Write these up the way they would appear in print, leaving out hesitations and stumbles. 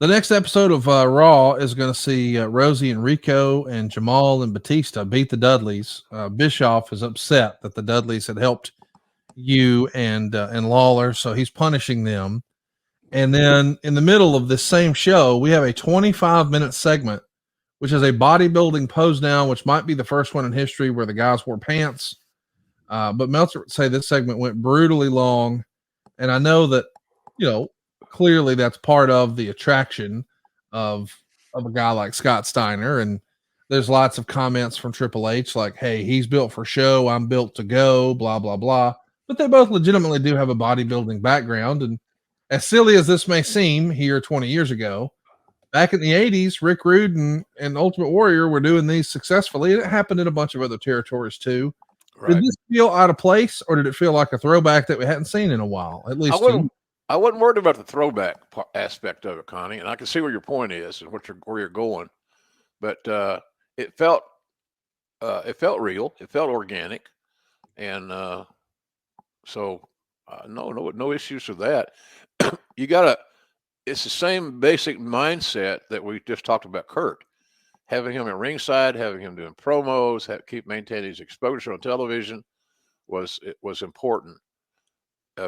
The next episode of Raw is going to see Rosie and Rico and Jamal and Batista beat the Dudleys. Bischoff is upset that the Dudleys had helped you and Lawler, so he's punishing them. And then in the middle of this same show, we have a 25-minute segment, which is a bodybuilding pose down, which might be the first one in history where the guys wore pants. But Meltzer would say this segment went brutally long. And I know that, clearly that's part of the attraction of a guy like Scott Steiner. And there's lots of comments from Triple H like, hey, he's built for show, I'm built to go, blah, blah, blah. But they both legitimately do have a bodybuilding background. And as silly as this may seem here 20 years ago, back in the 80s, Rick Rude and Ultimate Warrior were doing these successfully. And it happened in a bunch of other territories too. Right. Did this feel out of place, or did it feel like a throwback that we hadn't seen in a while? At least I wasn't worried about the throwback aspect of it, Connie, and I can see where your point is and where you're going. But it felt real, it felt organic, and so no issues with that. You gotta. It's the same basic mindset that we just talked about. Kurt, having him at ringside, having him doing promos, keep maintaining his exposure on television was important.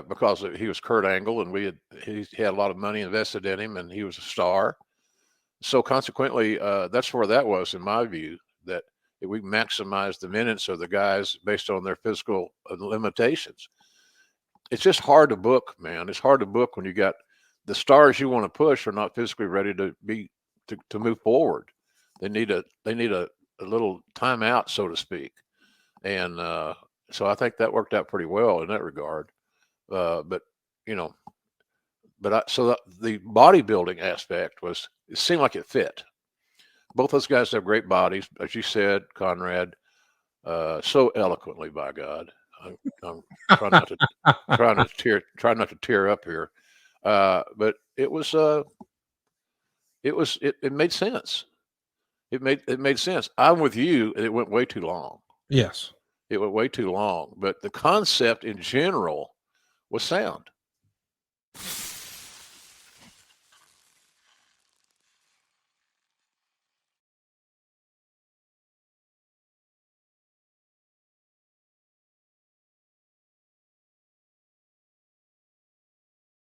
Because he was Kurt Angle, and he had a lot of money invested in him, and he was a star. So consequently, that's where that was, in my view, that we maximized the minutes of the guys based on their physical limitations. It's just hard to book, man. It's hard to book when you got the stars you want to push are not physically ready to move forward. They need a little timeout, so to speak. And so I think that worked out pretty well in that regard. So the bodybuilding aspect it seemed like it fit. Both those guys have great bodies, as you said, Conrad, so eloquently, by God. I'm trying not to tear up here. But it made sense. It made sense. I'm with you. It went way too long. Yes. It went way too long, but the concept in general was sound.